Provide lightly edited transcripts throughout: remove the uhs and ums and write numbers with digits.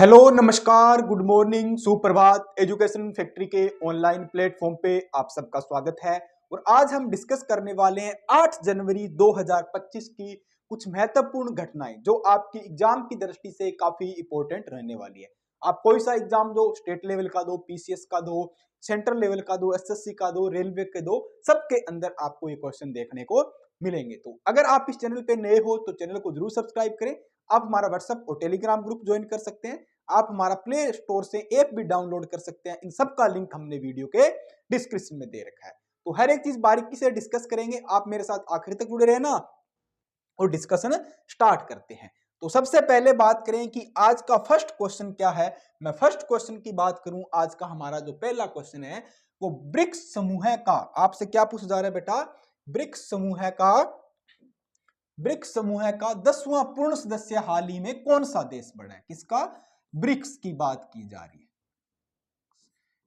Hello, नमस्कार, good morning, सुप्रभात। Education factory के ऑनलाइन प्लेटफॉर्म पे आप सबका स्वागत है। और आज हम डिस्कस करने वाले हैं 8 जनवरी 2025 की कुछ महत्वपूर्ण घटनाएं जो आपकी एग्जाम की दृष्टि से काफी इंपॉर्टेंट रहने वाली है। आप कोई सा एग्जाम दो, स्टेट लेवल का दो, पीसीएस का दो, सेंट्रल लेवल का दो, एसएससी का दो, रेलवे के दो, सबके अंदर आपको ये क्वेश्चन देखने को मिलेंगे। तो अगर आप इस चैनल पे नए हो तो चैनल को जरूर सब्सक्राइब करें। आप हमारा व्हाट्सएप और टेलीग्राम ग्रुप ज्वाइन कर सकते हैं। आप हमारा प्ले स्टोर से ऐप भी डाउनलोड कर सकते हैं। इन सब का लिंक हमने वीडियो के डिस्क्रिप्शन में दे रखा है। तो हर एक चीज बारीकी से डिस्कस करेंगे। आप मेरे साथ आखिर तक जुड़े रहना और डिस्कशन स्टार्ट करते हैं। तो सबसे पहले बात करें कि आज का फर्स्ट क्वेश्चन क्या है। मैं फर्स्ट क्वेश्चन की बात करूं, आज का हमारा जो पहला क्वेश्चन है वो ब्रिक्स समूह का आपसे क्या पूछा जा रहा है बेटा। ब्रिक्स समूह का 10वां पूर्ण सदस्य हाल ही में कौन सा देश बना है? किसका? ब्रिक्स की बात की जा रही है।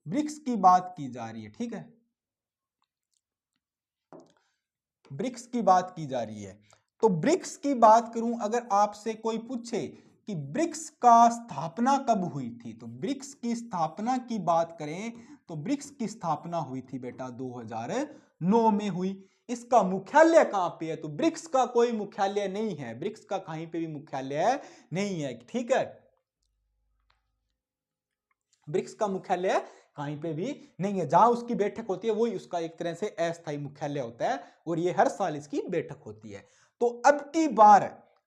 ब्रिक्स की बात की जा रही है, ठीक है, ब्रिक्स की बात की जा रही है। तो ब्रिक्स की बात करूं, अगर आपसे कोई पूछे कि ब्रिक्स का स्थापना कब हुई थी, तो ब्रिक्स की स्थापना की बात करें तो ब्रिक्स की स्थापना हुई थी बेटा 2009 में हुई। इसका मुख्यालय कहां पे है? तो ब्रिक्स का कोई मुख्यालय नहीं है, ब्रिक्स का कहीं पे भी मुख्यालय नहीं है, ठीक है। ब्रिक्स का मुख्यालय कहीं पे भी नहीं है। जहां उसकी बैठक होती है वही उसका एक तरह से अस्थायी मुख्यालय होता है और ये हर साल इसकी बैठक होती है। तो अब की बार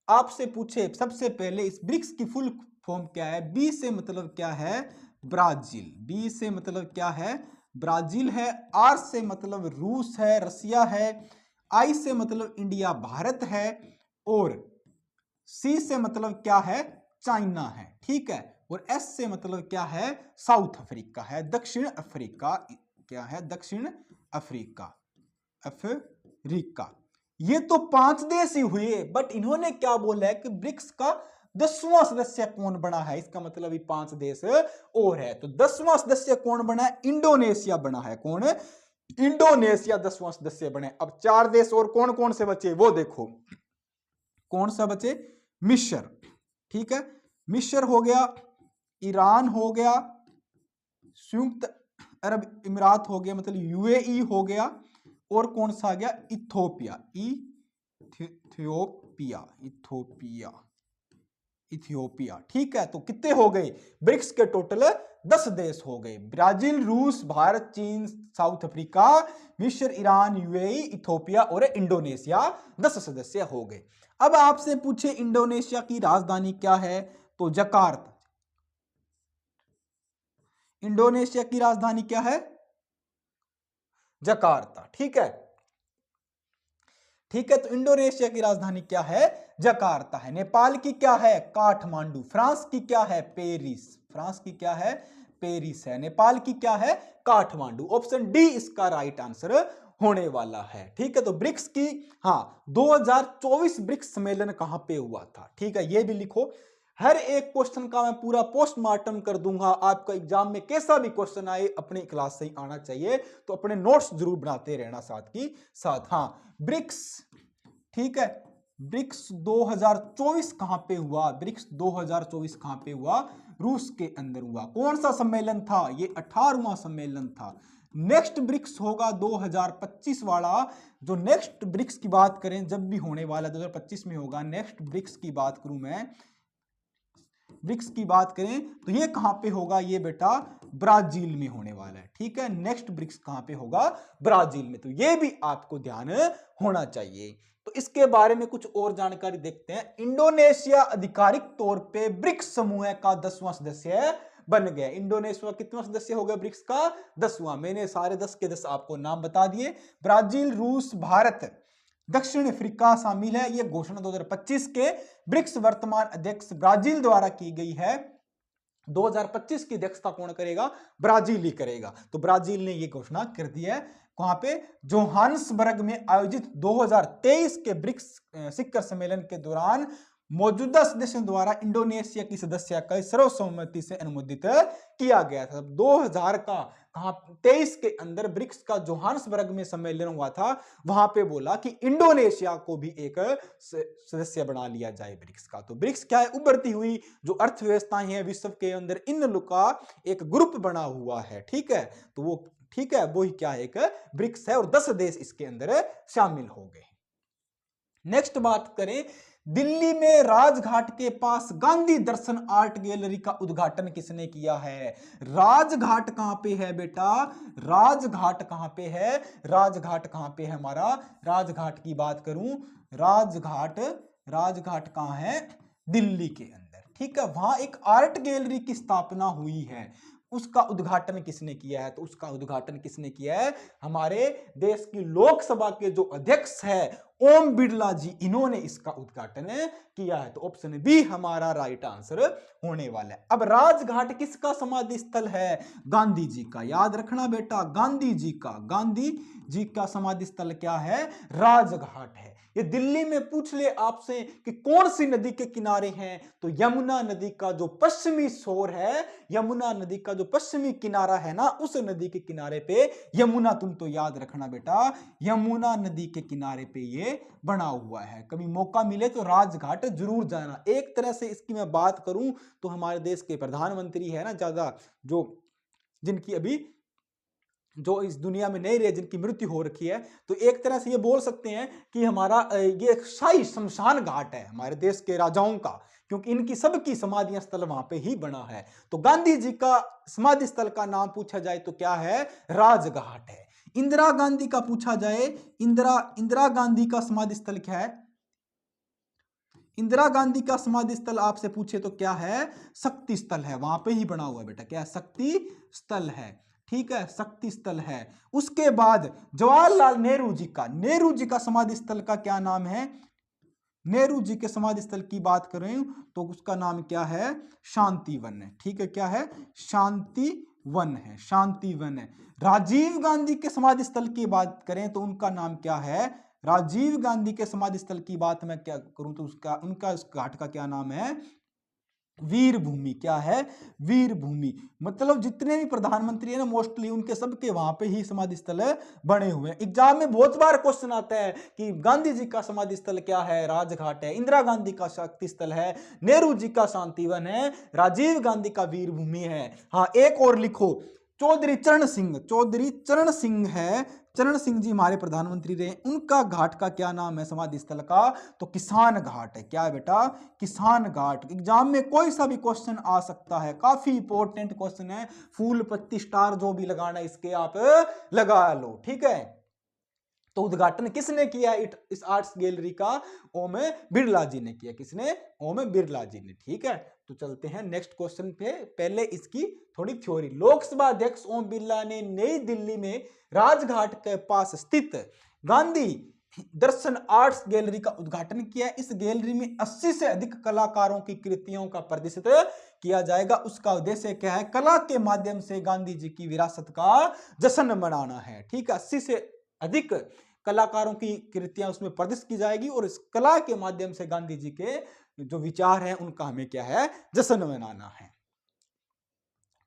आपसे पूछे सबसे पहले इस ब्रिक्स की फुल फॉर्म क्या है। बी से मतलब क्या है? ब्राजील। बी से मतलब क्या है? ब्राजील है। आर से मतलब रूस है, रसिया है। आई से मतलब इंडिया भारत है। और सी से मतलब क्या है? चाइना है, ठीक है। और एस से मतलब क्या है? साउथ अफ्रीका है, दक्षिण अफ्रीका। क्या है? दक्षिण अफ्रीका, अफ्रीका। ये तो 5 देश ही हुए, बट इन्होंने क्या बोला है कि ब्रिक्स का 10वां सदस्य कौन बना है। इसका मतलब 5 देश और है। तो 10वां सदस्य कौन बना है? इंडोनेशिया बना है। कौन? इंडोनेशिया 10वां सदस्य बने। अब 4 देश और कौन कौन से बचे वो देखो। कौन सा बचे? मिस्र, ठीक है, मिस्र हो गया, ईरान हो गया, संयुक्त अरब इमिरात हो गया, मतलब यूएई हो गया, और कौन सा आ गया? इथोपिया। इथियोपिया, इथोपिया, इथियोपिया, ठीक है। तो कितने हो गए? ब्रिक्स के टोटल 10 देश हो गए। ब्राजील, रूस, भारत, चीन, साउथ अफ्रीका, मिस्र, ईरान, यूएई, इथोपिया और इंडोनेशिया 10 सदस्य हो गए। अब आपसे पूछे इंडोनेशिया की राजधानी क्या है, तो जकार्ता। इंडोनेशिया की राजधानी क्या है? जकार्ता, ठीक है, ठीक है। तो इंडोनेशिया की राजधानी क्या है? जकार्ता है। नेपाल की क्या है? काठमांडू। फ्रांस की क्या है? पेरिस। फ्रांस की क्या है? पेरिस है। नेपाल की क्या है? काठमांडू। ऑप्शन डी इसका राइट आंसर होने वाला है, ठीक है। तो ब्रिक्स की, हाँ, 2024 ब्रिक्स सम्मेलन कहां पे हुआ था, ठीक है, ये भी लिखो। हर एक क्वेश्चन का मैं पूरा पोस्टमार्टम कर दूंगा। आपका एग्जाम में कैसा भी क्वेश्चन आए अपनी क्लास से ही आना चाहिए, तो अपने नोट्स जरूर बनाते रहना साथ की साथ। हाँ, ब्रिक्स, ठीक है, ब्रिक्स 2024 कहां पे हुआ? ब्रिक्स 2024 कहां पे हुआ? रूस के अंदर हुआ। कौन सा सम्मेलन था? ये 18वां सम्मेलन था। नेक्स्ट ब्रिक्स होगा 2025 वाला। जो नेक्स्ट ब्रिक्स की बात करें, जब भी होने वाला 2025 में होगा। नेक्स्ट ब्रिक्स की बात करूं मैं, ब्रिक्स की बात करें तो ये कहां पे होगा? ये बेटा ब्राजील में होने वाला है, ठीक है। नेक्स्ट ब्रिक्स कहां पे होगा? ब्राजील में। तो ये भी आपको ध्यान होना चाहिए। तो इसके बारे में कुछ और जानकारी देखते हैं। इंडोनेशिया आधिकारिक तौर पे ब्रिक्स समूह का 10वां सदस्य बन गया। इंडोनेशिया कितना सदस्य हो गया ब्रिक्स का? 10वां। मैंने सारे 10 के 10 आपको नाम बता दिए। ब्राजील, रूस, भारत, दक्षिण अफ्रीका शामिल है। यह घोषणा 2025 के ब्रिक्स वर्तमान अध्यक्ष ब्राजील द्वारा की गई है। 2025 की अध्यक्षता कौन करेगा? ब्राजील ही करेगा। तो ब्राजील ने यह घोषणा कर दी है। वहां पे जोहान्सबर्ग में आयोजित 2023 के ब्रिक्स शिखर सम्मेलन के दौरान मौजूदा सदस्यों द्वारा इंडोनेशिया की सदस्यता का सर्वसम्मति से अनुमोदित किया गया था। 2000 का कहां 23 के अंदर ब्रिक्स का जोहान्सबर्ग में सम्मेलन हुआ था, वहां पे बोला कि इंडोनेशिया को भी एक सदस्य बना लिया जाए ब्रिक्स का। तो ब्रिक्स क्या है, उभरती हुई जो अर्थव्यवस्थाएं हैं विश्व के अंदर, इन लोग का एक ग्रुप बना हुआ है, ठीक है। तो वो ठीक है, वो ही क्या है, एक ब्रिक्स है और 10 देश इसके अंदर शामिल हो गए। नेक्स्ट बात करें, दिल्ली में राजघाट के पास गांधी दर्शन आर्ट गैलरी का उद्घाटन किसने किया है? राजघाट कहां पे है बेटा? राजघाट कहां पे है? राजघाट कहां पे है हमारा? राजघाट की बात करूं, राजघाट, राजघाट कहां है? दिल्ली के अंदर, ठीक है। वहां एक आर्ट गैलरी की स्थापना हुई है, उसका उद्घाटन किसने किया है? तो उसका उद्घाटन किसने किया है? हमारे देश की लोकसभा के जो अध्यक्ष है ओम बिरला जी, इन्होंने इसका उद्घाटन किया है। तो ऑप्शन बी हमारा राइट आंसर होने वाला है। अब राजघाट किसका समाधि स्थल है? गांधी जी का, याद रखना बेटा, गांधी जी का, गांधी जी का समाधि स्थल क्या है? राजघाट है। ये दिल्ली में पूछ ले आपसे कि कौन सी नदी के किनारे हैं, तो यमुना नदी का जो पश्चिमी छोर है, यमुना नदी का जो पश्चिमी किनारा है ना, उस नदी के किनारे पे यमुना, तुम तो याद रखना बेटा, यमुना नदी के किनारे पे ये बना हुआ है। कभी मौका मिले तो राजघाट जरूर जाना। एक तरह से इसकी मैं बात करूं तो हमारे देश के प्रधानमंत्री है ना ज्यादा, जो जिनकी अभी जो इस दुनिया में नहीं रहे, जिनकी मृत्यु हो रखी है, तो एक तरह से ये बोल सकते हैं कि हमारा ये शाही शमशान घाट है हमारे देश के राजाओं का, क्योंकि इनकी सबकी समाधि स्थल वहां पे ही बना है। तो गांधी जी का समाधि स्थल का नाम पूछा जाए तो क्या है? राजघाट है। इंदिरा गांधी का पूछा जाए, इंदिरा गांधी का समाधि स्थल क्या है? इंदिरा गांधी का समाधि स्थल आपसे पूछे तो क्या है? शक्ति स्थल है, वहां पे ही बना हुआ है बेटा, क्या है? शक्ति स्थल है, ठीक है, शक्ति स्थल है। उसके बाद जवाहरलाल नेहरू जी का, नेहरू जी का समाधि स्थल का क्या नाम है? नेहरू जी के समाधि स्थल की बात करें तो उसका नाम क्या है? शांति वन है, ठीक है, क्या है? शांति वन है, शांति वन है। राजीव गांधी के समाधि स्थल की बात करें तो उनका नाम क्या है? राजीव गांधी के समाधि स्थल की बात मैं क्या करूं तो उसका, उनका उस घाट का क्या नाम है? वीर भूमि। क्या है? वीर भूमि। मतलब जितने भी प्रधानमंत्री है ना मोस्टली उनके सबके वहां पे ही समाधि स्थल बने हुए हैं। एग्जाम में बहुत बार क्वेश्चन आता है कि गांधी जी का समाधि स्थल क्या है? राजघाट है। इंदिरा गांधी का शक्ति स्थल है, नेहरू जी का शांतिवन है, राजीव गांधी का वीर भूमि है। हाँ, एक और लिखो, चौधरी चरण सिंह, चौधरी चरण सिंह है, चरण सिंह जी हमारे प्रधानमंत्री रहे, उनका घाट का क्या नाम है समाधि स्थल का? तो किसान घाट है। क्या है बेटा? किसान घाट। एग्जाम में कोई सा भी क्वेश्चन आ सकता है, काफी इंपॉर्टेंट क्वेश्चन है, फूल पत्ती स्टार जो भी लगाना इसके आप लगा लो, ठीक है। तो उद्घाटन किसने किया इस आर्ट्स गैलरी का? ओम बिरला जी ने किया। किसने? ओम बिरला जी ने, ठीक है। तो चलते हैं नेक्स्ट क्वेश्चन पे, पहले इसकी थोड़ी थ्योरी। लोकसभा अध्यक्ष ओम बिरला ने नई दिल्ली में राजघाट के पास स्थित गांधी दर्शन आर्ट्स गैलरी का उद्घाटन किया। इस गैलरी में 80 से अधिक कलाकारों की कृतियों का प्रदर्शित किया जाएगा। उसका उद्देश्य क्या है? कला के माध्यम से गांधी जी की विरासत का जश्न मनाना है, ठीक है। 80 से अधिक कलाकारों की कृतियां उसमें प्रदर्शित की जाएगी और इस कला के माध्यम से गांधी जी के जो विचार हैं उनका हमें क्या है? जश्न मनाना है।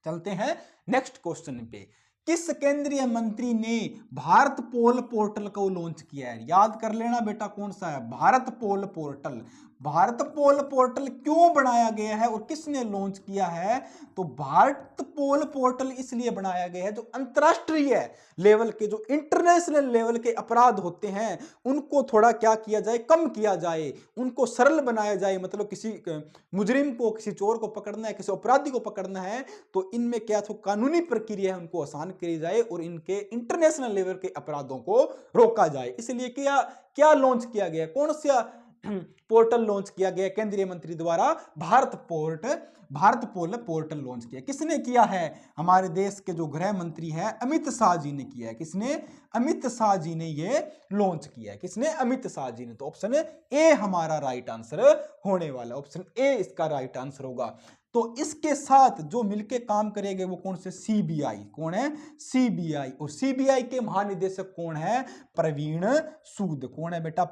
चलते हैं नेक्स्ट क्वेश्चन पे। किस केंद्रीय मंत्री ने भारत पोल पोर्टल को लॉन्च किया है? याद कर लेना बेटा, कौन सा है? भारत पोल पोर्टल। भारत पोल पोर्टल क्यों बनाया गया है और किसने लॉन्च किया है? तो भारत पोल पोर्टल इसलिए बनाया गया है, जो अंतरराष्ट्रीय लेवल के, जो इंटरनेशनल लेवल के अपराध होते हैं उनको थोड़ा क्या किया जाए? कम किया जाए, उनको सरल बनाया जाए। मतलब किसी मुजरिम को, किसी चोर को पकड़ना है, किसी अपराधी को पकड़ना है, तो इनमें क्या तो कानूनी प्रक्रिया है उनको आसान करी जाए और इनके इंटरनेशनल लेवल के अपराधों को रोका जाए। इसलिए क्या क्या लॉन्च किया गया? कौन सा पोर्टल लॉन्च किया गया केंद्रीय मंत्री द्वारा? भारत पोल पोर्टल लॉन्च किया। किसने किया है? हमारे देश के जो गृह मंत्री हैं अमित शाह जी ने किया है। किसने? अमित शाह जी ने ये लॉन्च किया है। किसने? अमित शाह जी ने। तो ऑप्शन ए हमारा राइट आंसर होने वाला, ऑप्शन ए इसका राइट आंसर होगा। तो इसके साथ जो मिलके काम करेंगे वो कौन से? सीबीआई। कौन है? सीबीआई। और सीबीआई के महानिदेशक कौन है? प्रवीण सूद। कौन है बेटा?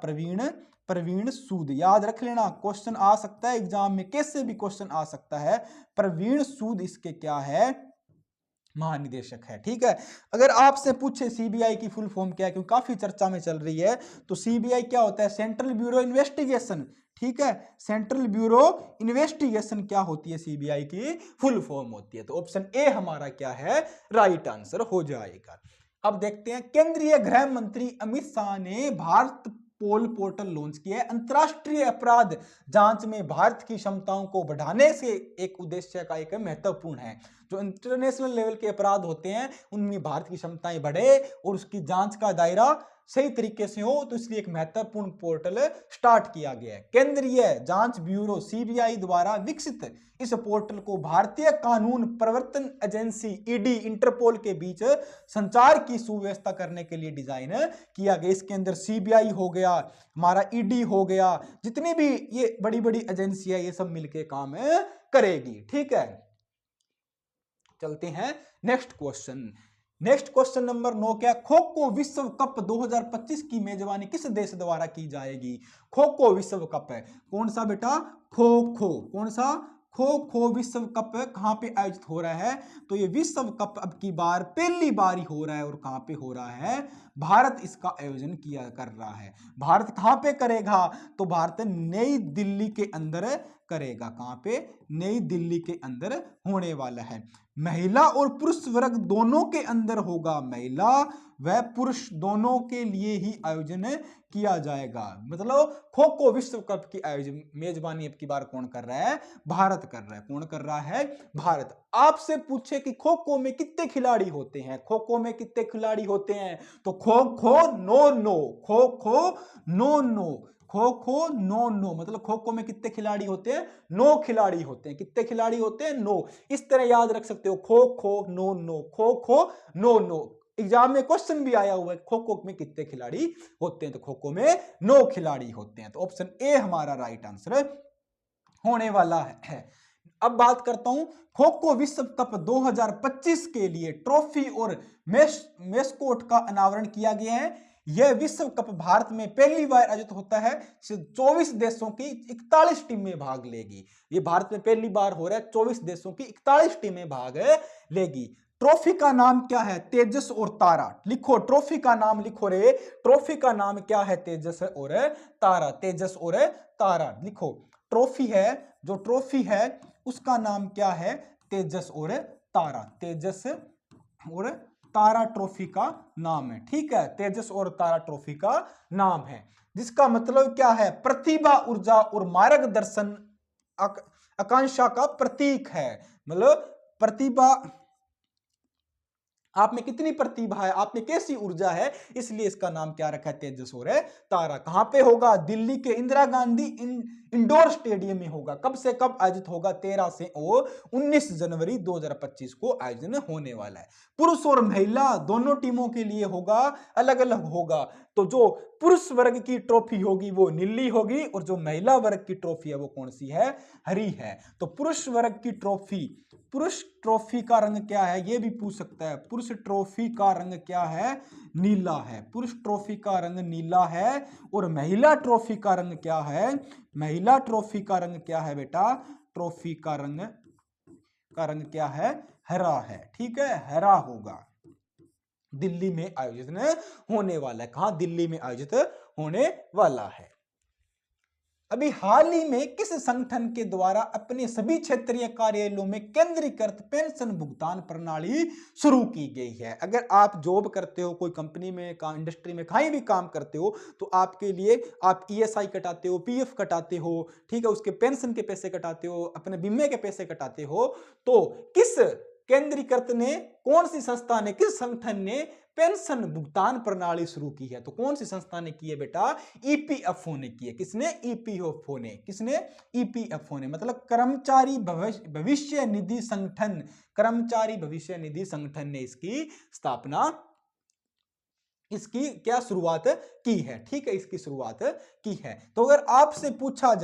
प्रवीण सूद। याद रख लेना, क्वेश्चन आ सकता है एग्जाम में, कैसे भी क्वेश्चन आ सकता है। प्रवीण सूद इसके क्या है? महानिदेशक है। ठीक है, अगर आपसे पूछे सीबीआई की फुल फॉर्म क्या है, क्योंकि काफी चर्चा में चल रही है, तो सीबीआई क्या होता है? Central bureau investigation. ठीक है, सेंट्रल ब्यूरो इन्वेस्टिगेशन क्या होती है? सीबीआई की फुल फॉर्म होती है। तो ऑप्शन ए हमारा क्या है? राइट आंसर हो जाएगा। अब देखते हैं, केंद्रीय गृह मंत्री अमित शाह ने भारत पोल पोर्टल लॉन्च किया है। अंतरराष्ट्रीय अपराध जांच में भारत की क्षमताओं को बढ़ाने से एक उद्देश्य का एक महत्वपूर्ण है। जो इंटरनेशनल लेवल के अपराध होते हैं उनमें भारत की क्षमताएं बढ़े और उसकी जांच का दायरा सही तरीके से हो, तो इसलिए एक महत्वपूर्ण पोर्टल स्टार्ट किया गया है। केंद्रीय जांच ब्यूरो सीबीआई द्वारा विकसित इस पोर्टल को भारतीय कानून प्रवर्तन एजेंसी ईडी इंटरपोल के बीच संचार की सुव्यवस्था करने के लिए डिजाइन किया गया। इसके अंदर सीबीआई हो गया, हमारा ईडी हो गया, जितनी भी ये बड़ी बड़ी एजेंसी है ये सब मिलके काम करेगी। ठीक है, चलते हैं next question. Next question number 9 क्या? खो खो विश्व कप 2025 की मेजबानी किस देश द्वारा की जाएगी? खो खो विश्व कप है, कौन सा बेटा? खो खो, कौन सा? खो खो विश्व कप कहां पे आयोजित हो रहा है? तो ये विश्व कप अब की बार पहली बार ही हो रहा है, और कहां पे हो रहा है? भारत इसका आयोजन किया कर रहा है। भारत कहां पे करेगा? तो भारत नई दिल्ली के अंदर करेगा। कहां पे? नई दिल्ली के अंदर होने वाला है। महिला और पुरुष वर्ग दोनों के अंदर होगा, महिला व पुरुष दोनों के लिए ही आयोजन किया जाएगा। मतलब खो खो विश्व कप की आयोजन मेजबानी अब की बार कौन कर रहा है? भारत कर रहा है। कौन कर रहा है? भारत। आपसे पूछे कि खो खो में कितने खिलाड़ी होते हैं? खो खो में कितने खिलाड़ी होते हैं? तो kho kho no no, kho kho no no, kho kho no no, मतलब खो खो में कितने खिलाड़ी होते हैं? 9 खिलाड़ी होते हैं। कितने खिलाड़ी होते हैं? 9। इस तरह याद रख सकते हो, kho kho no no, kho kho no no. Exam में क्वेश्चन भी आया हुआ है, खो खो में कितने खिलाड़ी होते हैं? तो खो खो में 9 खिलाड़ी होते हैं। तो ऑप्शन ए हमारा राइट आंसर होने वाला है। अब बात करता हूं, खो खो विश्व कप 2025 के लिए ट्रॉफी और मेस्कोट का अनावरण किया गया है। यह विश्व कप भारत में पहली बार आयोजित होता है। 24 देशों की 41 टीमें भाग लेगी। ये भारत में पहली बार हो रहा है, 24 देशों की 41 टीमें भाग लेगी। ट्रॉफी का नाम क्या है? तेजस और तारा। लिखो, ट्रॉफी का नाम लिखो रे। ट्रॉफी का नाम क्या है? तेजस और तारा, तेजस और तारा लिखो। ट्रॉफी है, जो ट्रॉफी है उसका नाम क्या है? तेजस और तारा, तेजस और तारा ट्रॉफी का नाम है। ठीक है, तेजस और तारा ट्रॉफी का नाम है, जिसका मतलब क्या है? प्रतिभा, ऊर्जा और मार्गदर्शन आकांक्षा का प्रतीक है। मतलब प्रतिभा, आप में कितनी प्रतिभा है, आप में कैसी ऊर्जा है, इसलिए इसका नाम क्या रखा है? तेजस और तारा। कहां पे होगा? दिल्ली के इंदिरा गांधी इंडोर स्टेडियम में होगा। कब से कब आयोजित होगा? 13 से 19 जनवरी 2025 को आयोजन होने वाला है। पुरुष और महिला दोनों टीमों के लिए होगा, अलग अलग होगा। तो जो पुरुष वर्ग की ट्रॉफी होगी वो नीली होगी, और जो महिला वर्ग की ट्रॉफी है वो कौन सी है? हरी है। तो पुरुष वर्ग की ट्रॉफी, पुरुष ट्रॉफी का रंग क्या है? ये भी पूछ सकता है। पुरुष ट्रॉफी का रंग क्या है? नीला है। पुरुष ट्रॉफी का रंग नीला है। और महिला ट्रॉफी का रंग क्या है? महिला ट्रॉफी का रंग क्या है बेटा? ट्रॉफी का रंग क्या है? हरा है। ठीक है, हरा होगा। दिल्ली में आयोजित होने वाला है। कहां? दिल्ली में आयोजित होने वाला है। अभी हाल ही में किस संगठन के द्वारा अपने सभी क्षेत्रीय कार्यालयों में केंद्रीकृत पेंशन भुगतान प्रणाली शुरू की गई है? अगर आप जॉब करते हो, कोई कंपनी में, इंडस्ट्री में, कहीं भी काम करते हो, तो आपके लिए आप ईएसआई कटाते हो, पीएफ कटाते हो, ठीक है, उसके पेंशन के पैसे कटाते हो, अपने बीमे के पैसे कटाते हो। तो किस केंद्रीकृत ने, कौन सी संस्था ने, किस संगठन ने पेंशन भुगतान प्रणाली शुरू की है? तो कौन सी संस्था ने की है बेटा? ईपीएफओ ने की है। किसने? ईपीएफओ ने। किसने? ईपीएफओ ने, मतलब कर्मचारी भविष्य निधि संगठन, कर्मचारी भविष्य निधि संगठन ने इसकी स्थापना, इसकी क्या शुरुआत की है? ठीक है, इसकी शुरुआत की है। तो अगर आपसे पूछा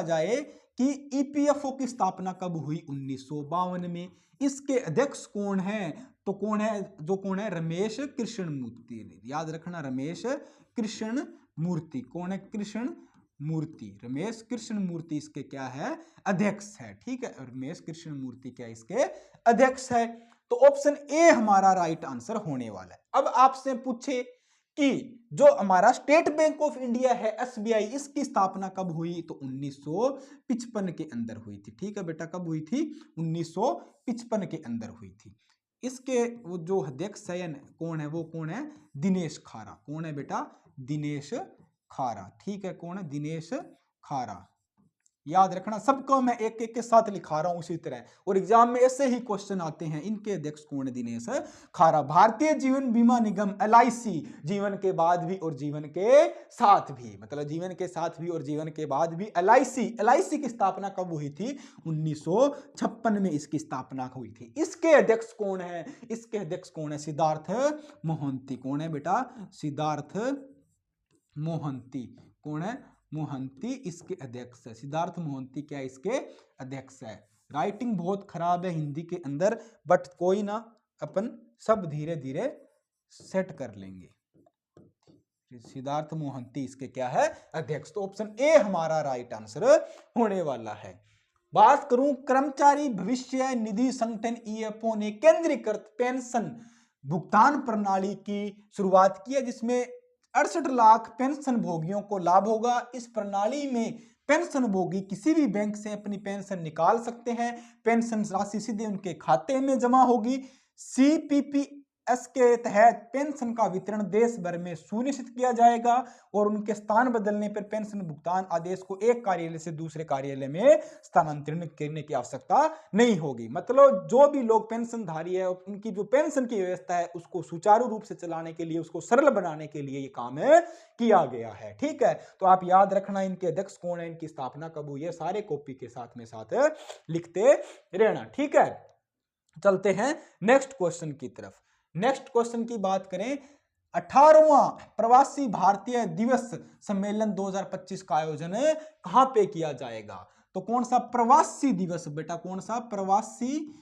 जाए कि ईपीएफओ की स्थापना कब हुई? 1952 में। इसके अध्यक्ष कौन है? तो कौन है? रमेश कृष्ण मूर्ति। याद रखना, रमेश कृष्ण मूर्ति। कौन है? कृष्ण मूर्ति, रमेश कृष्ण मूर्ति इसके क्या है, अध्यक्ष है। ठीक है, रमेश कृष्ण मूर्ति क्या इसके अध्यक्ष है। तो ऑप्शन ए हमारा राइट आंसर होने वाला है। अब आपसे पूछे कि जो हमारा स्टेट बैंक ऑफ इंडिया है एसबीआई, इसकी स्थापना कब हुई, तो 1955 के अंदर हुई थी। ठीक है बेटा, कब हुई थी, 1955 के अंदर हुई थी। इसके वो जो अध्यक्ष है कौन है, वो कौन है, दिनेश खारा। कौन है बेटा, दिनेश खारा। ठीक है, कौन है, दिनेश खारा। याद रखना, सबको मैं एक एक के साथ लिखा रहा हूं उसी तरह, और एग्जाम में ऐसे ही क्वेश्चन आते हैं। इनके अध्यक्ष कौन है, दिनेश खारा। भारतीय जीवन बीमा निगम एलआईसी, जीवन के बाद भी और जीवन के साथ भी, मतलब जीवन के साथ भी और जीवन के बाद भी एलआईसी की स्थापना कब हुई थी, 1956 में इसकी स्थापना हुई थी। इसके अध्यक्ष कौन है, इसके अध्यक्ष कौन है, सिद्धार्थ मोहंती। कौन है बेटा, सिद्धार्थ मोहंती। कौन है, मोहंती इसके अध्यक्ष है। सिद्धार्थ मोहंती क्या इसके अध्यक्ष है। राइटिंग बहुत खराब है हिंदी के अंदर, बट कोई ना, अपन सब धीरे धीरे सेट कर लेंगे। सिद्धार्थ मोहंती इसके क्या है, अध्यक्ष। तो ऑप्शन ए हमारा राइट आंसर होने वाला है। बात करूं कर्मचारी भविष्य निधि संगठन ईएफओ ने केंद्रीकृत पेंशन भुगतान प्रणाली की शुरुआत की है, जिसमें 68 लाख पेंशन भोगियों को लाभ होगा। इस प्रणाली में पेंशन भोगी किसी भी बैंक से अपनी पेंशन निकाल सकते हैं। पेंशन राशि सीधे उनके खाते में जमा होगी। सीपीपीएस के तहत पेंशन का वितरण देश भर में सुनिश्चित किया जाएगा और उनके स्थान बदलने पर पेंशन भुगतान आदेश को एक कार्यालय से दूसरे कार्यालय में स्थानांतरित करने की आवश्यकता नहीं होगी। मतलब जो भी लोग पेंशनधारी है, उनकी जो पेंशन की व्यवस्था है उसको सुचारू रूप से चलाने के लिए, उसको सरल बनाने के लिए ये काम किया गया है। ठीक है, तो आप याद रखना इनके अध्यक्ष कौन है, इनकी स्थापना कब हुई है, सारे कॉपी के साथ में साथ लिखते रहना। ठीक है, चलते हैं नेक्स्ट क्वेश्चन की तरफ। नेक्स्ट क्वेश्चन की बात करें, 18वां प्रवासी भारतीय दिवस सम्मेलन 2025 का आयोजन कहां पे किया जाएगा, तो कौन सा प्रवासी दिवस बेटा, कौन सा, प्रवासी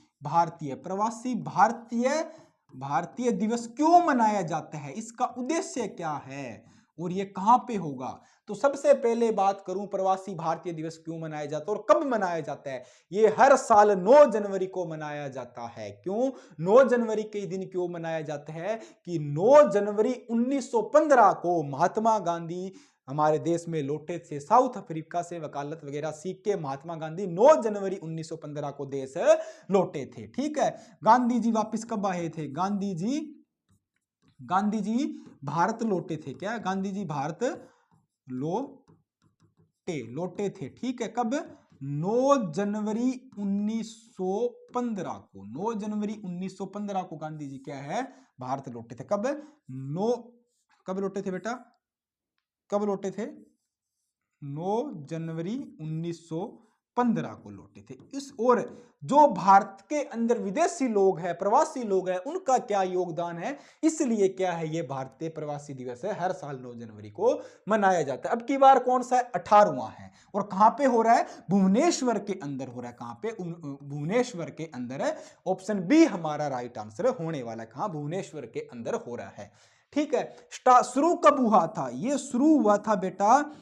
भारतीय दिवस क्यों मनाया जाता है, इसका उद्देश्य क्या है और ये कहां पे होगा। तो सबसे पहले बात करूं प्रवासी भारतीय दिवस क्यों मनाया जाता है और कब मनाया जाता है। ये हर साल 9 जनवरी को मनाया जाता है। क्यों 9 जनवरी के दिन क्यों मनाया जाता है, कि 9 जनवरी 1915 को महात्मा गांधी हमारे देश में लौटे थे, साउथ अफ्रीका से वकालत वगैरह सीख के महात्मा गांधी 9 जनवरी 1915 को देश लौटे थे। ठीक है, गांधी जी वापस कब आए थे, गांधी जी भारत लौटे थे। क्या, गांधी जी भारत लौटे थे। ठीक है, कब, 9 जनवरी 1915 को, 9 जनवरी 1915 को गांधी जी क्या है, भारत लौटे थे। कब लौटे थे बेटा, कब लौटे थे, 9 जनवरी 1915 को लौटे थे। इस और जो भारत के अंदर विदेशी लोग हैं, प्रवासी लोग हैं, उनका क्या योगदान है, इसलिए क्या है ये भारतीय प्रवासी दिवस है, हर साल 9 जनवरी को मनाया जाता है। अब की बार कौन सा है, 18वां है, और कहां पे हो रहा है, भुवनेश्वर के अंदर हो रहा है। कहां पे, भुवनेश्वर के अंदर है। ऑप्शन बी हमारा राइट आंसर होने वाला है। कहां, भुवनेश्वर के अंदर हो रहा है। ठीक है, शुरू कब हुआ था, ये शुरू हुआ था बेटा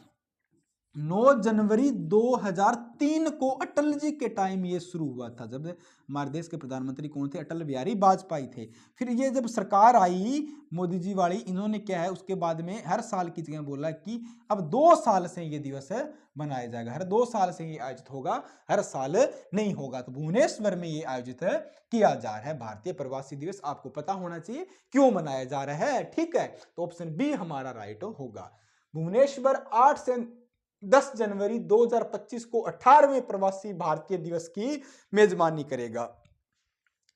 9 जनवरी 2003 को, अटल जी के टाइम ये शुरू हुआ था, जब हमारे देश के प्रधानमंत्री कौन थे, अटल बिहारी वाजपेयी थे। फिर ये जब सरकार आई मोदी जी वाली, इन्होंने क्या है उसके बाद में हर साल की जगह बोला कि अब 2 साल से ये दिवस मनाया जाएगा, हर 2 साल से ये आयोजित होगा, हर साल नहीं होगा। तो भुवनेश्वर में ये आयोजित किया जा रहा है भारतीय प्रवासी दिवस। आपको पता होना चाहिए क्यों मनाया जा रहा है। ठीक है, तो ऑप्शन बी हमारा राइट होगा। भुवनेश्वर 8 से 10 जनवरी 2025 को 18वें प्रवासी भारतीय दिवस की मेजबानी करेगा,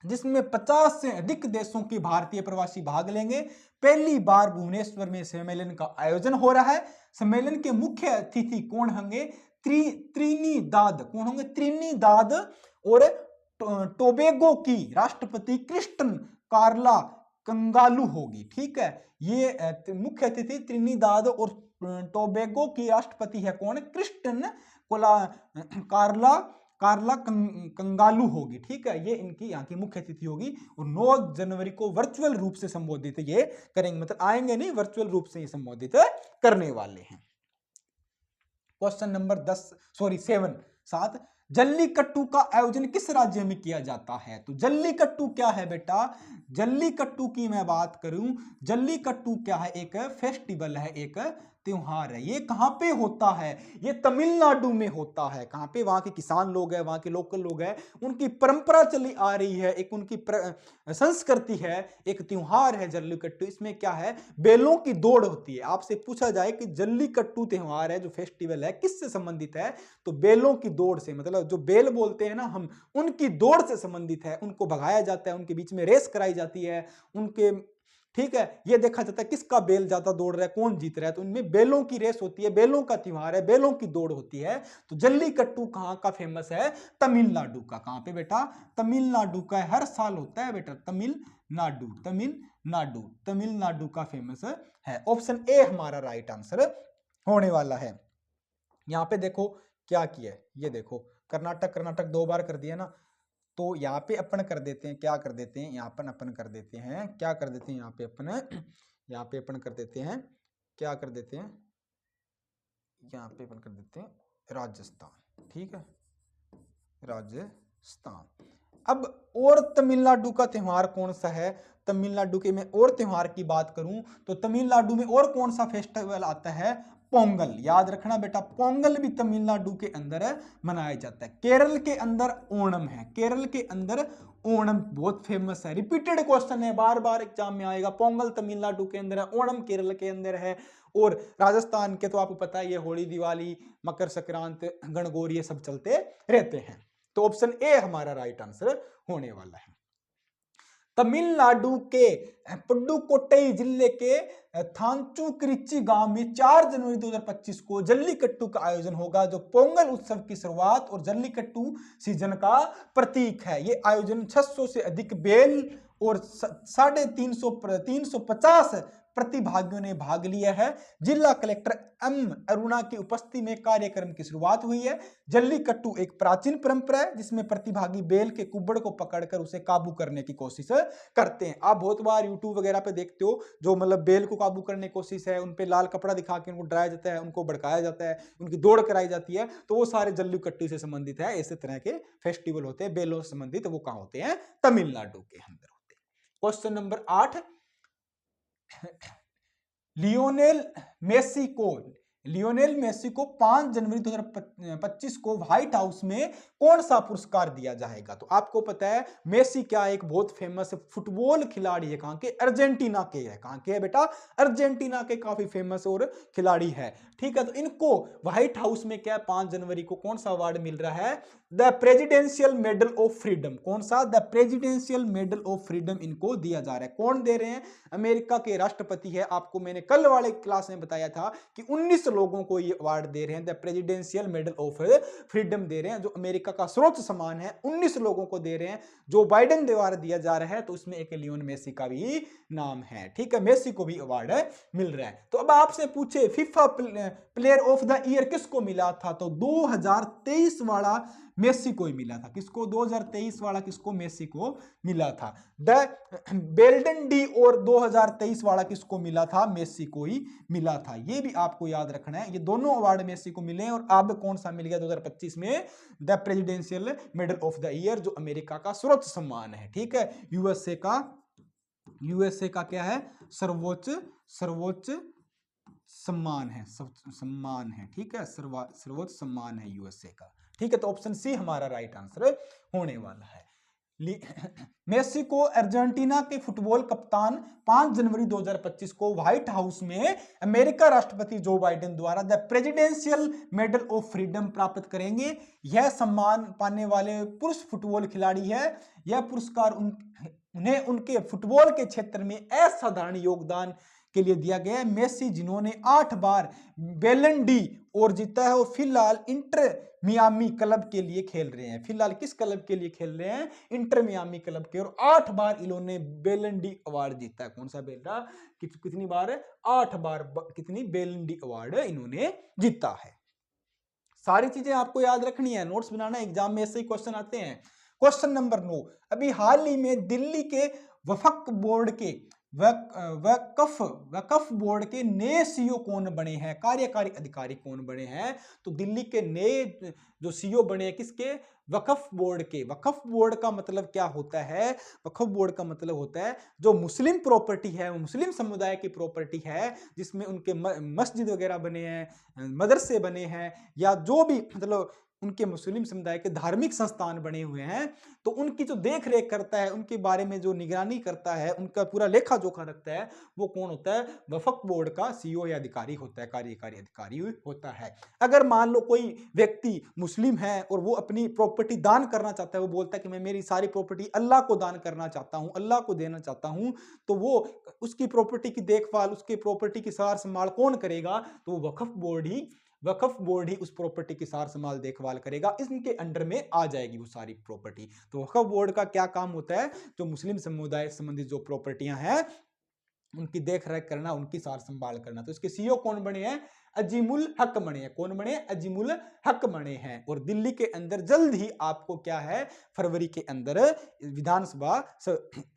जिसमें 50 से अधिक देशों के भारतीय प्रवासी भाग लेंगे। पहली बार भुवनेश्वर में सम्मेलन का आयोजन हो रहा है। सम्मेलन के मुख्य अतिथि कौन होंगे, त्रिनिदाद, कौन होंगे, त्रिनिदाद और टोबैगो की राष्ट्रपति क्रिस्टन कार्ला कंगालू होगी। ठीक है, ये मुख्य अतिथि त्रिनिदाद और टोबैगो की राष्ट्रपति है कौन, क्रिस्टन कार्ला कंगालू होगी। ठीक है, ये इनकी यहाँ की मुख्य अतिथि होगी और 9 जनवरी को वर्चुअल रूप से संबोधित ये करेंगे, मतलब आएंगे नहीं, वर्चुअल रूप से ये संबोधित करने वाले हैं। क्वेश्चन नंबर 7, जल्लीकट्टू का आयोजन किस राज्य में किया जाता है? तो जल्लीकट्टू क्या है बेटा? जल्लीकट्टू की मैं बात करूं, जल्लीकट्टू क्या है? एक फेस्टिवल है, एक त्योहार है। ये कहां पे होता है? ये तमिलनाडु में होता है। कहां पे? वहां के किसान लोग हैं, वहां के लोकल लोग हैं, उनकी परंपरा चली आ रही है, एक उनकी संस्कृति है, एक त्योहार है जल्लीकट्टू। इसमें क्या है? बैलों की दौड़ होती है। आपसे पूछा जाए कि जल्लीकट्टू त्योहार है, जो फेस्टिवल है, किससे संबंधित है? तो बैलों की दौड़ से, मतलब जो बैल बोलते हैं ना हम, उनकी दौड़ से संबंधित है। उनको भगाया जाता है, उनके बीच में रेस कराई जाती है, उनके, ठीक है, ये देखा जाता है किसका बैल ज्यादा दौड़ रहा है, कौन जीत रहा है। तो इनमें बैलों की रेस होती है, बैलों का त्योहार है, बैलों की दौड़ होती है। तो जल्लीकट्टू कहां का फेमस है? तमिलनाडु का। कहां पे बेटा? तमिलनाडु का। हर साल होता है बेटा, तमिलनाडु, तमिलनाडु, तमिलनाडु का फेमस है। ऑप्शन ए हमारा राइट आंसर होने वाला है। यहां पे देखो क्या किया है, ये देखो कर्नाटक, कर्नाटक 2 बार कर दिया ना। तो यहाँ पे अपन कर देते हैं, क्या कर देते हैं, यहाँ पर अपन कर देते हैं, क्या कर देते हैं, यहाँ पे अपन, यहाँ पे अपन कर देते हैं, क्या कर देते हैं, यहाँ पे अपन कर देते हैं राजस्थान। ठीक है, राजस्थान। अब और तमिलनाडु का त्योहार कौन सा है? तमिलनाडु के मैं और त्योहार की बात करूं तो तमिलनाडु में और कौन सा फेस्टिवल आता है? पोंगल। याद रखना बेटा, पोंगल भी तमिलनाडु के अंदर मनाया जाता है। केरल के अंदर ओणम है, केरल के अंदर ओणम बहुत फेमस है। रिपीटेड क्वेश्चन है, बार बार एग्जाम में आएगा। पोंगल तमिलनाडु के अंदर है, ओणम केरल के अंदर है। और राजस्थान के तो आपको पता है, ये होली, दिवाली, मकर संक्रांति, गणगौर, ये सब चलते रहते हैं। तो ऑप्शन ए हमारा राइट आंसर होने वाला है। तमिलनाडु के पुडुकोट्टई जिले के थांचुक्रिची गांव में 4 जनवरी 2025 को जल्लीकट्टू का आयोजन होगा, जो पोंगल उत्सव की शुरुआत और जल्लीकट्टू सीजन का प्रतीक है। ये आयोजन 600 से अधिक बैल और 350 प्रतिभागियों ने भाग लिया है। जिला कलेक्टर एम अरुणा की उपस्थिति में कार्यक्रम की शुरुआत हुई है। जल्लीकट्टू एक प्राचीन परंपरा है, जिसमें प्रतिभागी बैल के कुब्बड़ को पकड़कर उसे काबू करने की कोशिश करते हैं। आप बहुत बार यूट्यूब वगैरह पे देखते हो, जो मतलब बैल को काबू करने की कोशिश है, उन पे लाल कपड़ा दिखा के उनको डराया जाता है, उनको भड़काया जाता है, उनकी दौड़ कराई जाती है। तो वो सारे जल्लीकट्टू से संबंधित है। ऐसे तरह के फेस्टिवल होते हैं बैलों से संबंधित, वो कहां होते हैं? तमिलनाडु के अंदर होते हैं। क्वेश्चन नंबर 8, लियोनेल मेसी को 5 जनवरी 2025 को व्हाइट हाउस में कौन सा पुरस्कार दिया जाएगा? तो आपको पता है मेसी क्या एक बहुत फेमस फुटबॉल खिलाड़ी है। कहां के? अर्जेंटीना के है। कहां के है बेटा? अर्जेंटीना के काफी फेमस और खिलाड़ी है। ठीक है, तो इनको व्हाइट हाउस में क्या 5 जनवरी को कौन सा अवार्ड मिल रहा है? The presidential medal of freedom. कौन सा? The presidential medal of freedom इनको दिया जा रहा है। कौन दे रहे हैं? अमेरिका के राष्ट्रपति है। आपको मैंने कल वाले क्लास में बताया था कि 19 लोगों को ये अवार्ड दे रहे हैं, the presidential medal of freedom दे रहे हैं, जो अमेरिका का सर्वोच्च सम्मान है। 19 लोगों को दे रहे हैं। जो बाइडेन द्वारा दिया जा रहा है, तो उसमें एक लियोन मेसी का भी नाम है। ठीक है, मेसी को भी अवार्ड मिल रहा है। तो अब आपसे पूछे FIFA player of the year किसको मिला था? तो 2023 वाला मेसी को ही मिला था। किसको? 2023 वाला किसको? मेसी को मिला था। द बेल्डन डी और 2023 वाला किसको मिला था? मेसी को ही मिला था। ये भी आपको याद रखना है। ये दोनों अवार्ड मेसी को मिले। और अब कौन सा मिल गया 2025 में? The presidential medal of the year, जो अमेरिका का सर्वोच्च सम्मान है। ठीक है, यूएसए का क्या है? सर्वोच्च सम्मान है, सम्मान है। ठीक है, सर्वोच्च सम्मान है यूएसए का। ठीक है, तो ऑप्शन सी हमारा राइट आंसर होने वाला है। मेसी को अर्जेंटीना के फुटबॉल कप्तान 5 जनवरी 2025 को व्हाइट हाउस में अमेरिका राष्ट्रपति जो बाइडेन द्वारा the presidential medal of freedom प्राप्त करेंगे। यह सम्मान पाने वाले पुरुष फुटबॉल खिलाड़ी है। यह पुरस्कार उन्हें उनके फुटबॉल के क्षेत्र में असाधारण योगदान के लिए दिया गया है। मेसी, जिन्होंने 8 बार बैलन डी और जीता है, और फिलहाल इंटर मियामी क्लब के लिए खेल रहे हैं। फिलहाल किस क्लब के लिए खेल रहे हैं? इंटर मियामी क्लब के। और 8 बार इन्होंने बैलन डी अवार्ड जीता है। कौन सा बेटा? कितनी बार? 8 बार। कितनी? बैलन डी अवार्ड इन्होंने जीता है। सारी चीजें आपको याद रखनी है, नोट्स बनाना, एग्जाम में ऐसे ही क्वेश्चन आते हैं। क्वेश्चन नंबर 9, अभी हाल ही में दिल्ली के वक्फ बोर्ड के वकफ वकफ बोर्ड के नए सीईओ कौन बने हैं, कार्यकारी अधिकारी कौन बने हैं? तो दिल्ली के नए जो सीईओ बने हैं किसके? वकफ बोर्ड के। वकफ बोर्ड का मतलब क्या होता है? वकफ बोर्ड का मतलब होता है जो मुस्लिम प्रॉपर्टी है, वो मुस्लिम समुदाय की प्रॉपर्टी है, जिसमें उनके मस्जिद वगैरह बने हैं, मदरसे बने हैं, या जो भी मतलब उनके मुस्लिम समुदाय के धार्मिक संस्थान बने हुए हैं, तो उनकी जो देख रेख करता है, उनके बारे में जो निगरानी करता है, उनका पूरा लेखा जोखा रखता है, वो कौन होता है? वक्फ बोर्ड का सीईओ या अधिकारी होता है, कार्यकारी अधिकारी होता है। अगर मान लो कोई व्यक्ति मुस्लिम है और वो अपनी प्रॉपर्टी दान करना चाहता है, वो बोलता है कि मैं मेरी सारी प्रॉपर्टी अल्लाह को दान करना चाहता हूं, अल्लाह को देना चाहता हूं, तो वो उसकी प्रॉपर्टी की देखभाल, उसकी प्रॉपर्टी की सार संभाल कौन करेगा? तो वक्फ बोर्ड ही उस प्रॉपर्टी की सार संभाल देखभाल करेगा, इनके अंडर में आ जाएगी वो सारी प्रॉपर्टी। तो वक्फ बोर्ड का क्या काम होता है? जो मुस्लिम समुदाय संबंधित जो प्रॉपर्टियां हैं उनकी देख रेख करना, उनकी सार संभाल करना। तो इसके सीईओ कौन बने हैं? अजीमुल हक बने हैं। कौन बने? अजीमुल हक बने हैं। और दिल्ली के अंदर जल्द ही आपको क्या है? फरवरी के अंदर विधानसभा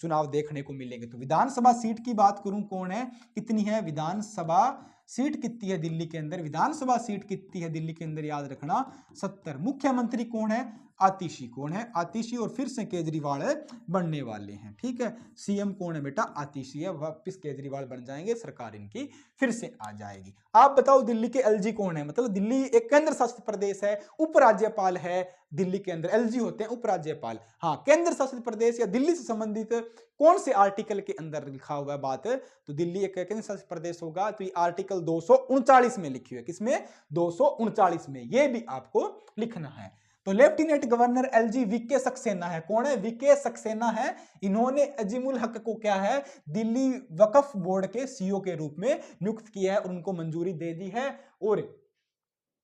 चुनाव देखने को मिलेंगे। तो विधानसभा सीट की बात करूं, कौन है, कितनी है विधानसभा सीट? कितनी है दिल्ली के अंदर? विधानसभा सीट कितनी है दिल्ली के अंदर? याद रखना 70। मुख्यमंत्री कौन है? आतिशी। कौन है? आतिशी। और फिर से केजरीवाल बनने वाले हैं। ठीक है, सीएम कौन है बेटा? आतिशी है। वापिस केजरीवाल बन जाएंगे, सरकार इनकी फिर से आ जाएगी। आप बताओ दिल्ली के एलजी कौन है? मतलब दिल्ली एक केंद्र शासित प्रदेश है, उपराज्यपाल है दिल्ली के अंदर। एलजी होते हैं उपराज्यपाल। हाँ, केंद्र शासित प्रदेश या दिल्ली से संबंधित कौन से आर्टिकल के अंदर लिखा हुआ है बात? तो दिल्ली एक केंद्र शासित प्रदेश होगा, तो ये आर्टिकल 239 में लिखी हुई है। किसमें? 239 में। ये भी आपको लिखना है। तो lieutenant governor LG VK Saxena है। कौन है? वीके सक्सेना है। इन्होंने अजीमुल हक को क्या है? दिल्ली वक्फ बोर्ड के सीईओ के रूप में नियुक्त किया है और उनको मंजूरी दे दी है। और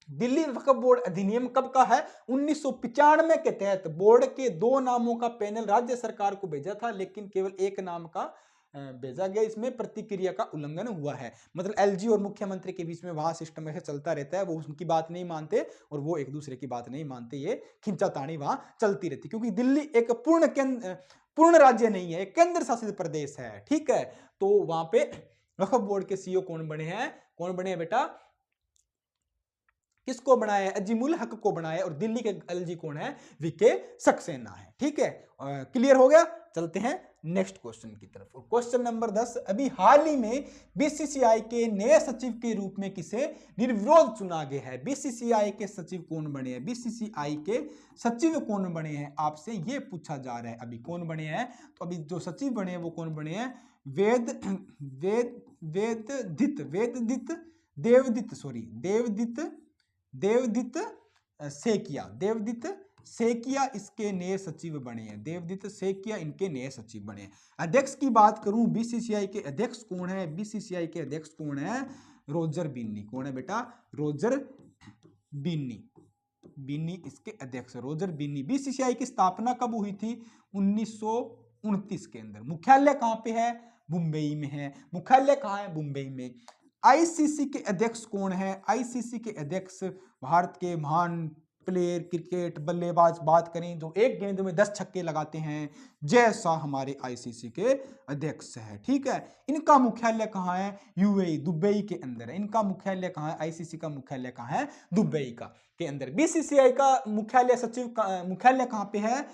दिल्ली वक्फ बोर्ड अधिनियम कब का है? 1995 के तहत बोर्ड के 2 नामों का पैनल राज्य सरकार को भेजा था, लेकिन केवल एक नाम का भेजा गया। इसमें प्रतिक्रिया का उल्लंघन हुआ है। मतलब एलजी और मुख्यमंत्री के बीच में वहां सिस्टम ऐसे चलता रहता है, वो उनकी बात नहीं मानते और वो एक दूसरे की बात नहीं मानते, ये खिंचातानी वहां चलती रहती, क्योंकि दिल्ली एक पूर्ण राज्य नहीं है, एक केंद्र शासित प्रदेश है। ठीक है, तो वहां पे वक्फ बोर्ड के सीईओ कौन बने हैं? कौन बने हैं बेटा? किसको बनाया है? अजीमुल हक को बनाया है। और दिल्ली के एलजी कौन है? वीके सक्सेना है। ठीक है, क्लियर हो गया? चलते हैं नेक्स्ट क्वेश्चन की तरफ। क्वेश्चन नंबर 10, अभी हाल ही में बीसीसीआई के नए सचिव के रूप में किसे निर्विरोध चुना गया है? बीसीसीआई के सचिव कौन बने हैं? बीसीसीआई के सचिव कौन बने हैं? आपसे ये पूछा जा रहा है। अभी कौन बने हैं? तो अभी जो सचिव बने हैं वो कौन बने हैं? देवदीत सेकिया इसके नए सचिव बने हैं। देवदीत सेकिया इनके नए सचिव बने हैं। अध्यक्ष की बात करूं, बीसीसीआई के अध्यक्ष कौन है? बीसीसीआई के अध्यक्ष कौन है? रोजर बिन्नी। कौन है बेटा? रोजर बिन्नी इसके अध्यक्ष। रोजर बिन्नी। बीसीसीआई की स्थापना कब हुई थी? 1929 के अंदर। मुख्यालय कहां पे है? मुंबई में है। मुख्यालय कहां है? मुंबई में। आईसीसी के अध्यक्ष कौन है? आईसीसी के अध्यक्ष भारत के महान प्लेयर, क्रिकेट बल्लेबाज बात करें जो एक गेंद में 10 छक्के लगाते हैं, जय शाह हमारे आईसीसी के अध्यक्ष है। ठीक है, इनका मुख्यालय कहाँ है? यूएई, दुबई के अंदर है। इनका मुख्यालय कहाँ है? आईसीसी का मुख्यालय कहाँ है? दुबई का के अंदर। बीसीसीआई का मुख्यालय कहाँ पे है?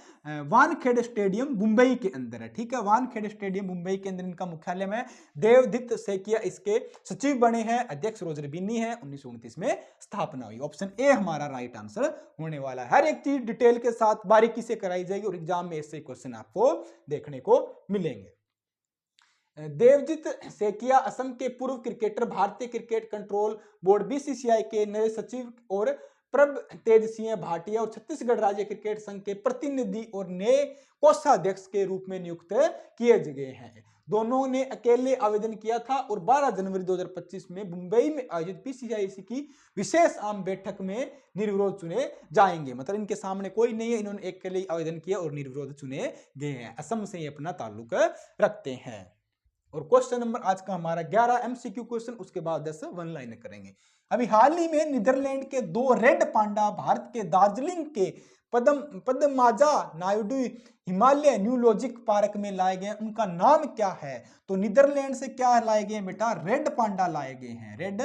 वानखेड़े स्टेडियम मुंबई के अंदर है। ठीक है, वानखेड़े स्टेडियम मुंबई के अंदर इनका मुख्यालय है। देवदीत सेकिया इसके सचिव बने हैं। अध्यक्ष रोजर बिन्नी है। 1929 में स्थापना हुई। ऑप्शन ए हमारा राइट आंसर होने वाला है। हर एक चीज डिटेल के साथ बारीकी से कराई जाएगी और एग्जाम में ऐसे क्वेश्चन आपको देखने को मिलेंगे। देवदीत सेकिया असम के पूर्व क्रिकेटर, भारतीय क्रिकेट कंट्रोल बोर्ड बीसीसीआई के नए सचिव और प्रभ तेज सिंह भाटिया और छत्तीसगढ़ राज्य क्रिकेट संघ के प्रतिनिधि और नए कोषाध्यक्ष के रूप में नियुक्त किए गए हैं। दोनों ने अकेले आवेदन किया था और 12 जनवरी 2025 में मुंबई में आयोजित बीसीसीआई की विशेष आम बैठक में निर्विरोध चुने जाएंगे। मतलब इनके सामने कोई नहीं है, इन्होंने अकेले आवेदन किया और निर्विरोध चुने गए हैं। असम से ये अपना ताल्लुक रखते हैं। और क्वेश्चन नंबर आज का हमारा 11 एमसीक्यू क्वेश्चन, उसके बाद 10 वन लाइन करेंगे। अभी हाल ही में नीदरलैंड के 2 रेड पांडा भारत के दार्जिलिंग के पद्माजा नायडू हिमालय न्यूलॉजिक पार्क में लाए गए, उनका नाम क्या है? तो नीदरलैंड से क्या लाए गए बेटा? रेड पांडा लाए गए हैं, रेड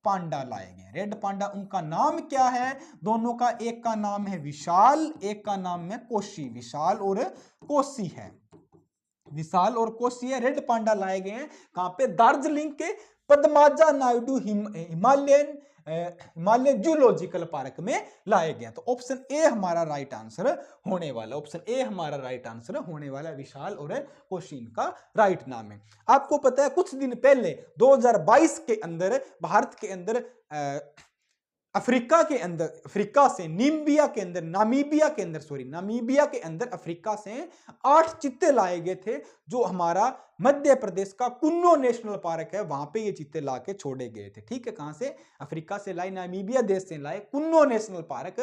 पांडा लाए गए। रेड पांडा, उनका नाम क्या है? दोनों का, एक का नाम है विशाल, एक का नाम है कोसी। विशाल और कोसी है, विशाल और कोसी है। रेड पांडा लाए गए हैं कहां पे? दार्जिलिंग के पद्माजा नायडू हिमालय जूलॉजिकल पार्क में लाए गए। तो ऑप्शन ए हमारा राइट आंसर होने वाला, ऑप्शन ए हमारा राइट आंसर होने वाला। विशाल और कोसी इनका राइट नाम है। आपको पता है कुछ दिन पहले 2022 के अंदर भारत के अंदर अफ्रीका के अंदर, अफ्रीका से नामीबिया के अंदर अफ्रीका से 8 चीते लाए गए थे, जो हमारा मध्य प्रदेश का कुन्नो नेशनल पार्क है, वहां पे ये चीते लाके छोड़े गए थे। ठीक है, कहां से? अफ्रीका से लाए, नामीबिया देश से लाए, कुन्नो नेशनल पार्क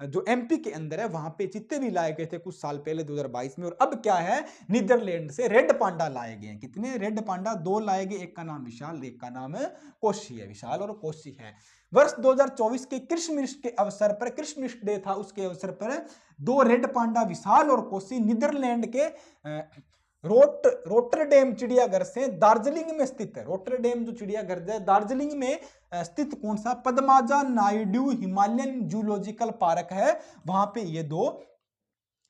जो एमपी के अंदर है, वहां पे चीते भी लाए गए थे कुछ साल पहले 2022 में। और अब क्या है? नीदरलैंड से रेड पांडा लाए गए। कितने रेड पांडा? 2 लाए गए, एक का नाम विशाल, एक का नाम कोसी है। विशाल और कोसी है। वर्ष 2024 के क्रिसमस के अवसर पर, क्रिसमस डे था, उसके अवसर पर 2 रेड पांडा विशाल और कोसी नीदरलैंड के रोटरडेम चिड़ियाघर से दार्जिलिंग में स्थित है। रोटरडेम जो चिड़ियाघर है दार्जिलिंग में स्थित कौन सा? Padmaja Naidu Himalayan zoological park है, वहां पे ये 2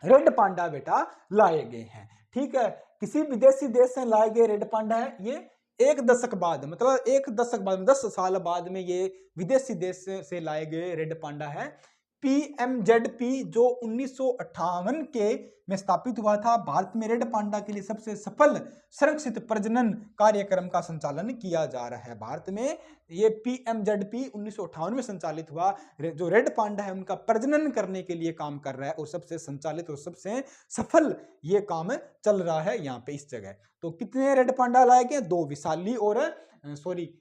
रेड पांडा बेटा लाए गए हैं। ठीक है, किसी विदेशी देश से लाए गए रेड पांडा है। ये 1 दशक बाद, मतलब 1 दशक बाद, 10 साल बाद में ये विदेशी देश से लाए गए रेड पांडा है। PMZP जो 1958 के में स्थापित हुआ था। भारत में रेड पांडा के लिए सबसे सफल संरक्षित प्रजनन कार्यक्रम का संचालन किया जा रहा है। भारत में ये PMZP 1958 में संचालित हुआ। जो रेड पांडा है उनका प्रजनन करने के लिए काम कर रहा है, और सबसे संचालित और सबसे सफल ये काम चल रहा है यहाँ पे इस जगह। तो कितने रेड पांडा लाए गए? 2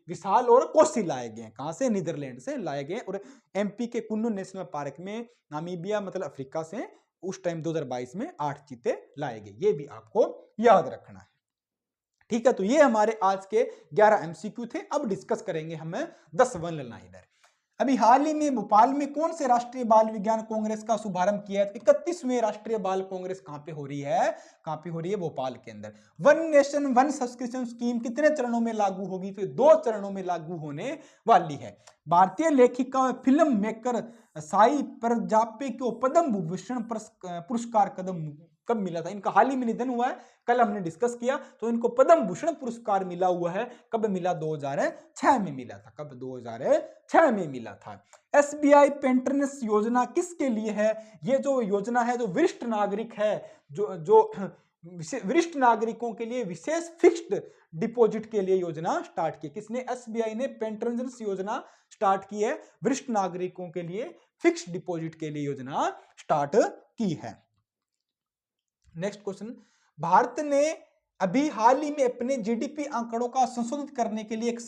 विशाल और कोसी लाए गए। कहां से? नीदरलैंड से लाए गए। और एमपी के कुन्नू नेशनल पार्क में, नामीबिया मतलब अफ्रीका से, उस टाइम 2022 में 8 चीते लाए गए। ये भी आपको याद रखना है। ठीक है, तो ये हमारे आज के 11 MCQ थे। अब डिस्कस करेंगे हम 10 वन लाइनर। अभी हाल ही में भोपाल में कौन से राष्ट्रीय बाल विज्ञान कांग्रेस का शुभारंभ किया है? 31वीं राष्ट्रीय बाल कांग्रेस कहां पे हो रही है? कहां पे हो रही है? भोपाल के अंदर। One nation one subscription scheme कितने चरणों में लागू होगी? तो 2 चरणों में लागू होने वाली है। भारतीय लेखिका व फिल्म मेकर साई प्रजापति को पद्म भूषण पुरस्कार कब मिला था? इनका हाल ही में निधन हुआ है, कल हमने डिस्कस किया। तो इनको पद्म भूषण पुरस्कार मिला हुआ है। कब मिला? 2006 में मिला था। कब? 2006 में मिला था। SBI पेंशनर्स योजना किसके लिए है? ये जो योजना है, जो वरिष्ठ नागरिक है, जो वरिष्ठ नागरिकों के लिए विशेष फिक्स्ड डिपॉजिट के लिए योजना स्टार्ट की। किसने? SBI ने पेंशनर्स योजना स्टार्ट की है। वरिष्ठ नागरिकों के लिए फिक्स्ड डिपॉजिट के लिए योजना स्टार्ट की है। नेक्स्ट क्वेश्चन, भारत ने अभी हाल ही में अपने जीडीपी आंकड़ों का संशोधित करने के लिए एक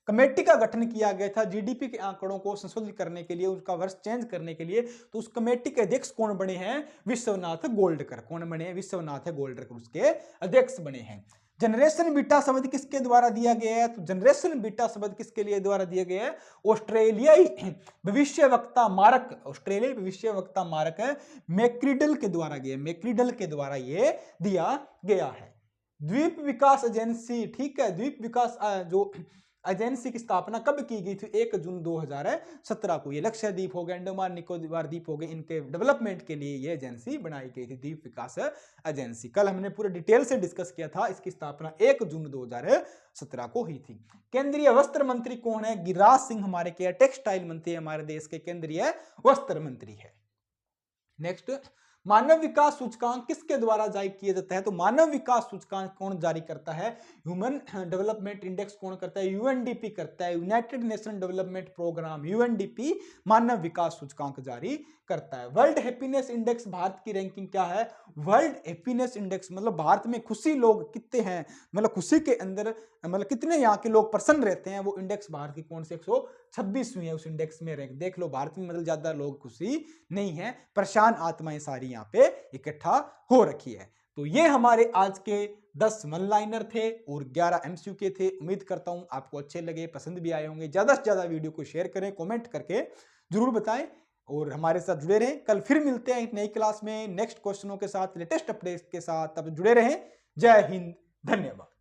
कमेटी का गठन किया गया था। जीडीपी के आंकड़ों को संशोधित करने के लिए, उसका वर्ष चेंज करने के लिए। तो उस कमेटी के अध्यक्ष कौन बने हैं? विश्वनाथ गोल्डकर। कौन बने हैं? विश्वनाथ गोल्डकर उसके अध्यक्ष बने हैं। जनरेशन बीटा शब्द किसके द्वारा दिया गया है? तो जनरेशन बीटा शब्द किसके लिए द्वारा दिया गया है? ऑस्ट्रेलियाई भविष्यवक्ता मारक, ऑस्ट्रेलियाई भविष्यवक्ता मारक है मैक्रीडल के द्वारा गया, मैक्रीडल के द्वारा ये दिया गया है। द्वीप विकास एजेंसी, ठीक है, द्वीप विकास जो एजेंसी की स्थापना कब की गई थी? 1 जून 2017 को। ये लक्षद्वीप हो गए, अंडमान निकोबार द्वीप हो गए, इनके डेवलपमेंट के लिए ये एजेंसी बनाई गई थी, द्वीप विकास एजेंसी। कल हमने पूरे डिटेल से डिस्कस किया था। इसकी स्थापना 1 जून 2017 को हुई थी। केंद्रीय वस्त्र मंत्री कौन है? गिरिराज सिंह हमारे के टेक्सटाइल मंत्री, हमारे देश के केंद्रीय वस्त्र मंत्री है। नेक्स्ट, मानव विकास सूचकांक किसके द्वारा जारी किया जाता है? तो मानव विकास सूचकांक कौन जारी करता है? ह्यूमन डेवलपमेंट इंडेक्स कौन करता है? यूएनडीपी करता है, United Nation development programme, UNDP मानव विकास सूचकांक जारी करता है। वर्ल्ड हैप्पीनेस इंडेक्स, भारत की रैंकिंग क्या है? वर्ल्ड हैप्पीनेस इंडेक्स मतलब भारत में खुशी लोग कितने हैं, मतलब खुशी के अंदर मतलब कितने यहाँ के लोग प्रसन्न रहते हैं, वो इंडेक्स भारत की कौन से 126वीं है उस इंडेक्स में रैंक। देख लो, भारत में मतलब ज्यादा लोग खुशी नहीं है, परेशान आत्माएं सारी यहाँ पे इकट्ठा हो रखी है। तो ये हमारे आज के 10 वन लाइनर थे और 11 MCQ थे। उम्मीद करता हूं आपको अच्छे लगे, पसंद भी आए होंगे। ज्यादा से ज्यादा वीडियो को शेयर करें, कमेंट करके जरूर बताएं। और हमारे साथ जुड़े रहें। कल फिर मिलते हैं एक नई क्लास में नेक्स्ट क्वेश्चनों के साथ, लेटेस्ट अपडेट्स के साथ। तब जुड़े रहें। जय हिंद, धन्यवाद।